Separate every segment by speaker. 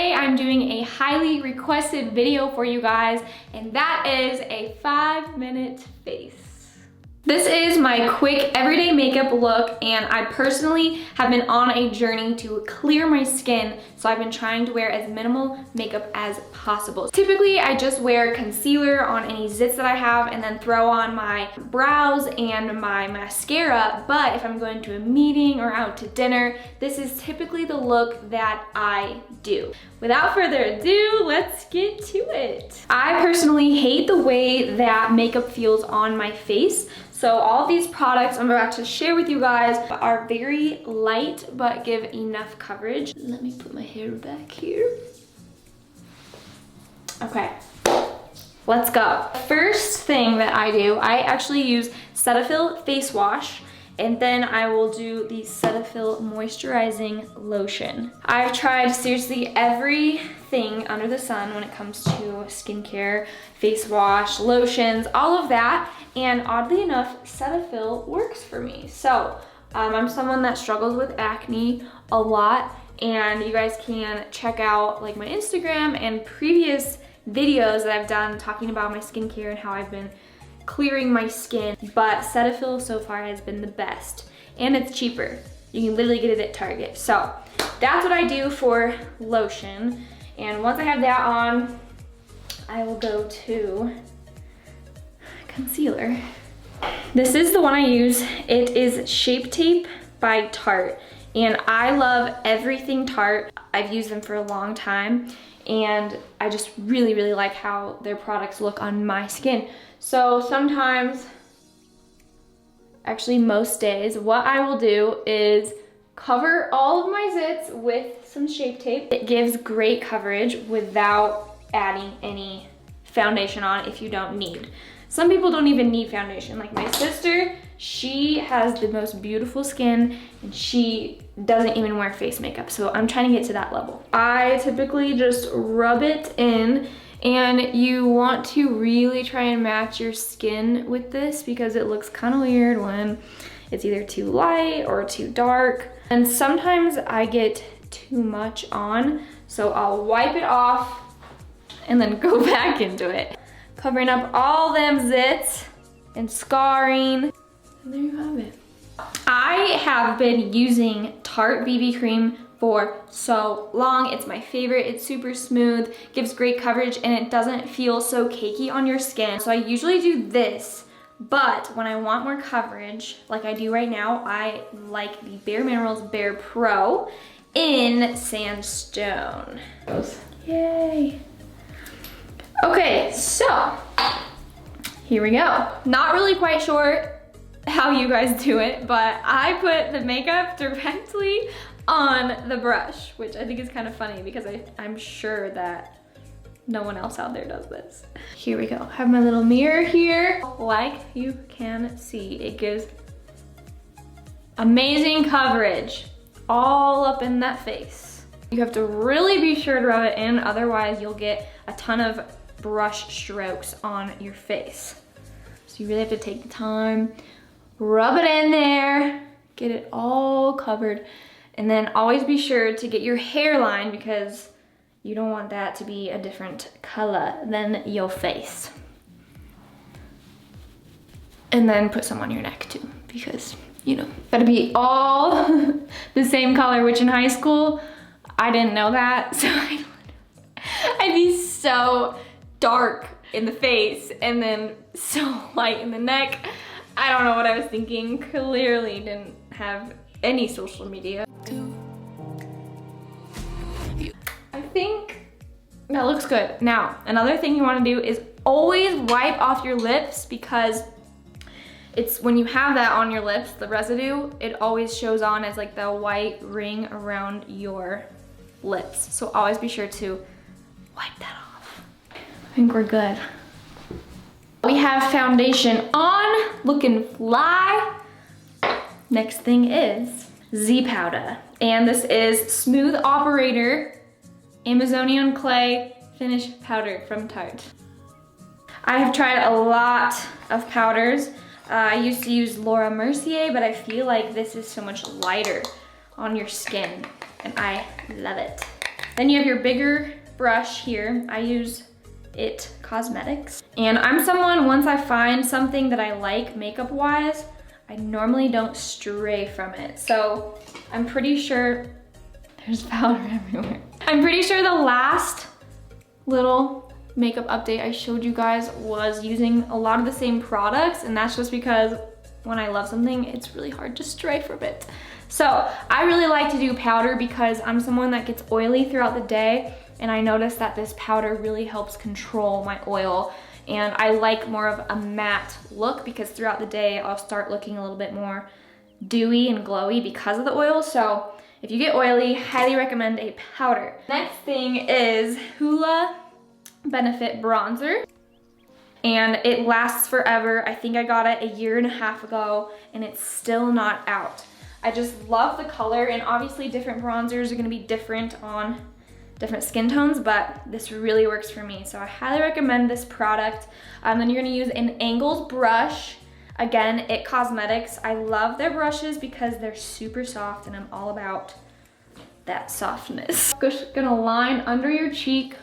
Speaker 1: today I'm doing a highly requested video for you guys, and that is a 5-minute face. This is my quick everyday makeup look, and I personally have been on a journey to clear my skin, so I've been trying to wear as minimal makeup as possible. Typically, I just wear concealer on any zits that I have and then throw on my brows and my mascara, but if I'm going to a meeting or out to dinner, this is typically the look that I do. Without further ado, let's get to it. I personally hate the way that makeup feels on my face. So all of these products I'm about to share with you guys are very light, but give enough coverage. Let me put my hair back here. Okay, let's go. First thing that I do, I actually use Cetaphil face wash, and then I will do the Cetaphil Moisturizing Lotion. I've tried seriously everything under the sun when it comes to skincare, face wash, lotions, all of that. And oddly enough, Cetaphil works for me. So I'm someone that struggles with acne a lot, and you guys can check out like my Instagram and previous videos that I've done talking about my skincare and how I've been clearing my skin. But Cetaphil so far has been the best, and it's cheaper. You can literally get it at Target. So that's what I do for lotion. And once I have that on, I will go to concealer. This is the one I use. It is Shape Tape by Tarte, and I love everything Tarte. I've used them for a long time, and I just really like how their products look on my skin. So sometimes, actually most days, what I will do is cover all of my zits with some Shape Tape. It gives great coverage without adding any foundation on if you don't need. Some people don't even need foundation. Like my sister, she has the most beautiful skin and she doesn't even wear face makeup. So I'm trying to get to that level. I typically just rub it in, and you want to really try and match your skin with this because it looks kind of weird when it's either too light or too dark. And sometimes I get too much on, so I'll wipe it off and then go back into it. Covering up all them zits and scarring. And there you have it. I have been using Tarte BB Cream for so long. It's my favorite. It's super smooth, gives great coverage, and it doesn't feel so cakey on your skin. So I usually do this, but when I want more coverage, like I do right now, I like the Bare Minerals Bare Pro in Sandstone. Yay. Okay, so here we go. Not really quite sure how you guys do it, but I put the makeup directly on the brush, which I think is kind of funny because I'm sure that no one else out there does this. Here we go. I have my little mirror here. Like you can see, it gives amazing coverage all up in that face. You have to really be sure to rub it in, otherwise you'll get a ton of brush strokes on your face. So you really have to take the time, rub it in there, get it all covered, and then always be sure to get your hairline because you don't want that to be a different color than your face. And then put some on your neck too, because you know, gotta be all the same color, which in high school, I didn't know that, so I'd be so dark in the face and then so light in the neck. I don't know what I was thinking. Clearly didn't have any social media. I think that looks good. Now, another thing you want to do is always wipe off your lips, because it's when you have that on your lips, the residue, it always shows on as like the white ring around your lips. So always be sure to wipe that off. I think we're good. We have foundation on, looking fly. Next thing is Z powder. And this is Smooth Operator Amazonian Clay Finish Powder from Tarte. I have tried a lot of powders. I used to use Laura Mercier, but I feel like this is so much lighter on your skin, and I love it. Then you have your bigger brush here. I use It Cosmetics. And I'm someone, once I find something that I like makeup-wise, I normally don't stray from it. So I'm pretty sure, there's powder everywhere. I'm pretty sure the last little makeup update I showed you guys was using a lot of the same products, and that's just because when I love something, it's really hard to stray from it. So I really like to do powder because I'm someone that gets oily throughout the day, and I noticed that this powder really helps control my oil. And I like more of a matte look because throughout the day, I'll start looking a little bit more dewy and glowy because of the oil. So if you get oily, highly recommend a powder. Next thing is Hoola Benefit Bronzer. And it lasts forever. I think I got it a year and a half ago and it's still not out. I just love the color, and obviously different bronzers are gonna be different on different skin tones, but this really works for me. So I highly recommend this product. Then you're gonna use an angled brush. Again, It Cosmetics. I love their brushes because they're super soft and I'm all about that softness. Just gonna line under your cheek.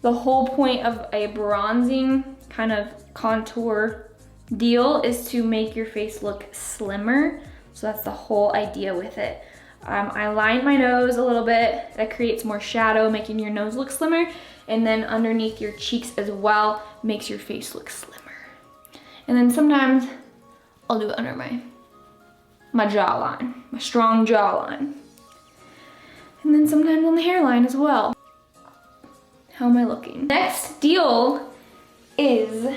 Speaker 1: The whole point of a bronzing kind of contour deal is to make your face look slimmer. So that's the whole idea with it. I line my nose a little bit. That creates more shadow, making your nose look slimmer. And then underneath your cheeks as well, makes your face look slimmer. And then sometimes I'll do it under my jawline, my strong jawline. And then sometimes on the hairline as well. How am I looking? Next deal is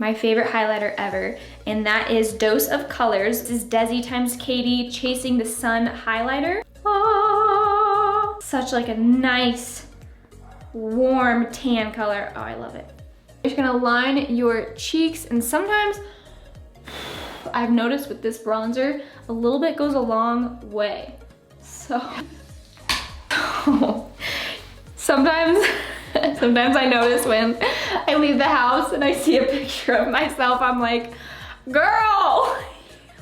Speaker 1: my favorite highlighter ever, and that is Dose of Colors. This is Desi times Katie Chasing the Sun highlighter. Ah, such like a nice, warm tan color. Oh, I love it. You're just gonna line your cheeks, and sometimes I've noticed with this bronzer, a little bit goes a long way. So, sometimes I notice when I leave the house and I see a picture of myself, I'm like, girl,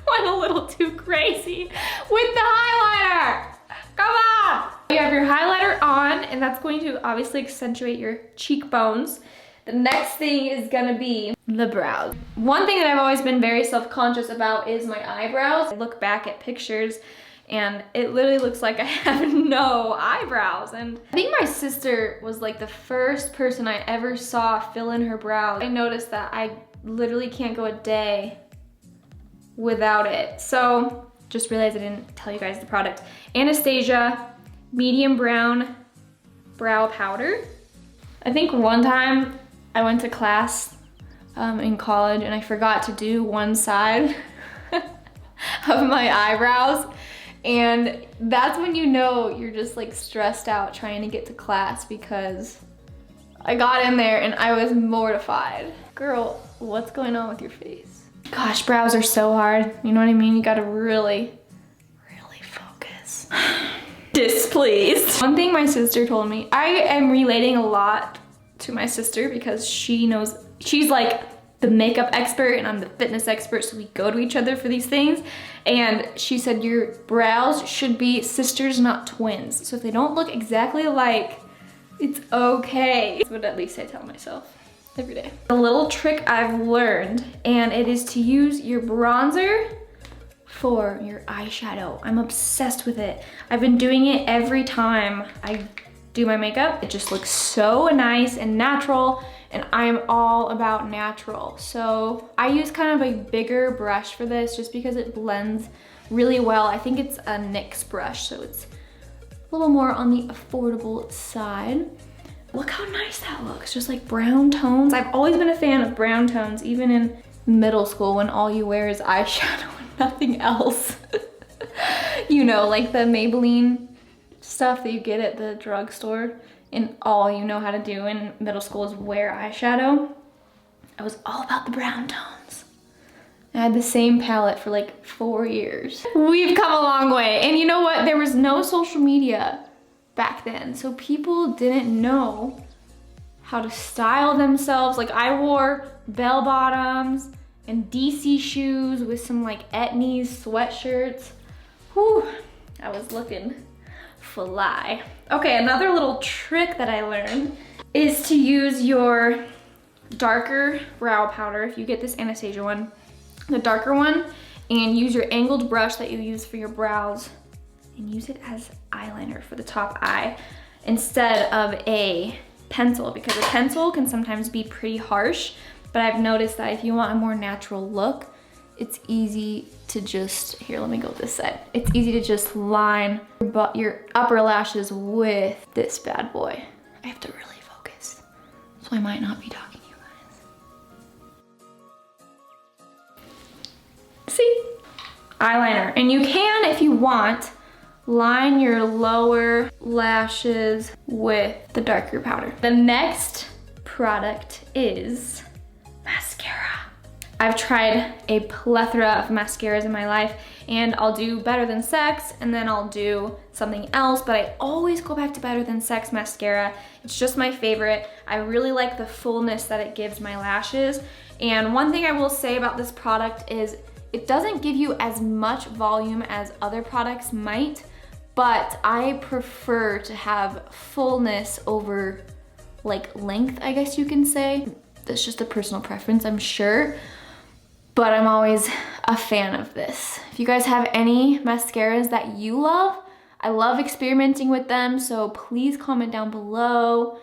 Speaker 1: went a little too crazy with the highlighter. Come on. You have your highlighter on, and that's going to obviously accentuate your cheekbones. The next thing is gonna be the brows. One thing that I've always been very self-conscious about is my eyebrows. I look back at pictures and it literally looks like I have no eyebrows. And I think my sister was like the first person I ever saw fill in her brows. I noticed that I literally can't go a day without it. So just realized I didn't tell you guys the product. Anastasia Medium Brown Brow Powder. I think one time I went to class in college and I forgot to do one side of my eyebrows. And that's when you know you're just like stressed out trying to get to class, because I got in there and I was mortified. Girl, what's going on with your face? Gosh, brows are so hard. You know what I mean? You gotta really, really focus. Displeased. One thing my sister told me, I am relating a lot to my sister because she knows, she's like the makeup expert and I'm the fitness expert, so we go to each other for these things. And she said your brows should be sisters, not twins. So if they don't look exactly alike, it's okay. That's what at least I tell myself every day. A little trick I've learned, and it is to use your bronzer for your eyeshadow. I'm obsessed with it. I've been doing it every time I do my makeup. It just looks so nice and natural, and I'm all about natural. So I use kind of a bigger brush for this just because it blends really well. I think it's a NYX brush, so it's a little more on the affordable side. Look how nice that looks, just like brown tones. I've always been a fan of brown tones, even in middle school when all you wear is eyeshadow and nothing else. You know, like the Maybelline stuff that you get at the drugstore, and all you know how to do in middle school is wear eyeshadow. I was all about the brown tones. I had the same palette for like 4 years. We've come a long way. And you know what? There was no social media back then, so people didn't know how to style themselves. Like I wore bell bottoms and DC shoes with some like Etnies sweatshirts. Whew, I was looking fly. Okay, another little trick that I learned is to use your darker brow powder. If you get this Anastasia one, the darker one, and use your angled brush that you use for your brows and use it as eyeliner for the top eye instead of a pencil, because a pencil can sometimes be pretty harsh, but I've noticed that if you want a more natural look, it's easy to just, here, let me go this side. It's easy to just line your upper lashes with this bad boy. I have to really focus, so I might not be talking to you guys. See? Eyeliner. And you can, if you want, line your lower lashes with the darker powder. The next product is mascara. I've tried a plethora of mascaras in my life, and I'll do Better Than Sex, and then I'll do something else, but I always go back to Better Than Sex mascara. It's just my favorite. I really like the fullness that it gives my lashes. And one thing I will say about this product is it doesn't give you as much volume as other products might, but I prefer to have fullness over like length, I guess you can say. That's just a personal preference, I'm sure, but I'm always a fan of this. If you guys have any mascaras that you love, I love experimenting with them, so please comment down below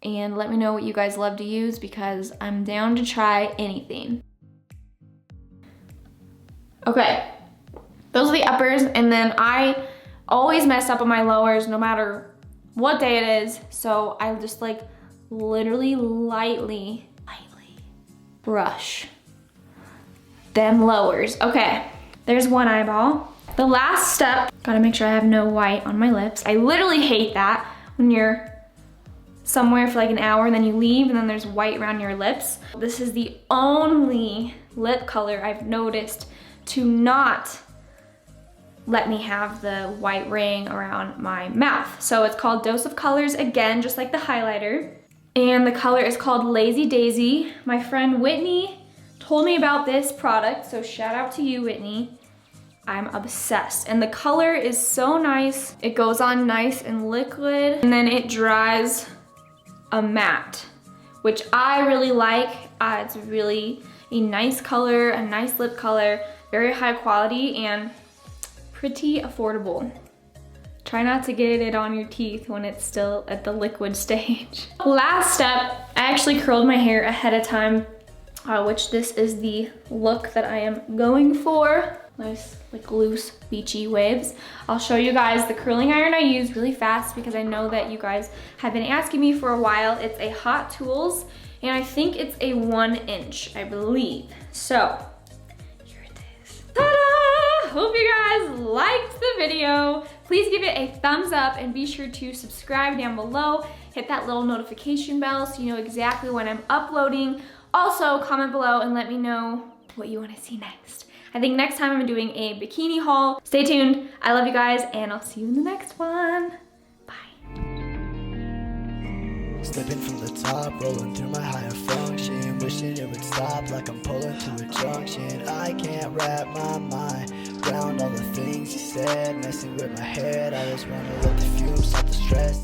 Speaker 1: and let me know what you guys love to use, because I'm down to try anything. Okay, those are the uppers, and then I always mess up on my lowers no matter what day it is, so I just like literally lightly brush them lowers. Okay, there's one eyeball. The last step, gotta make sure I have no white on my lips. I literally hate that when you're somewhere for like an hour and then you leave and then there's white around your lips. This is the only lip color I've noticed to not let me have the white ring around my mouth. So it's called Dose of Colors, again, just like the highlighter. And the color is called Lazy Daisy. My friend Whitney told me about this product, so shout out to you, Whitney. I'm obsessed. And the color is so nice. It goes on nice and liquid, and then it dries a matte, which I really like. It's really a nice color, a nice lip color, very high quality, and pretty affordable. Try not to get it on your teeth when it's still at the liquid stage. Last step, I actually curled my hair ahead of time, which this is the look that I am going for. Nice, like loose, beachy waves. I'll show you guys the curling iron I use really fast because I know that you guys have been asking me for a while. It's a Hot Tools, and I think it's a 1 inch, I believe. So, here it is. Ta-da! Hope you guys liked the video. Please give it a thumbs up and be sure to subscribe down below. Hit that little notification bell so you know exactly when I'm uploading. Also, comment below and let me know what you want to see next. I think next time I'm doing a bikini haul. Stay tuned. I love you guys, and I'll see you in the next one. Bye.
Speaker 2: Slipping from the top, rolling through my higher function, wishing it would stop like I'm pulling to a junction. I can't wrap my mind around all the things you said, messing with my head. I just wanna let the fumes stop the stress.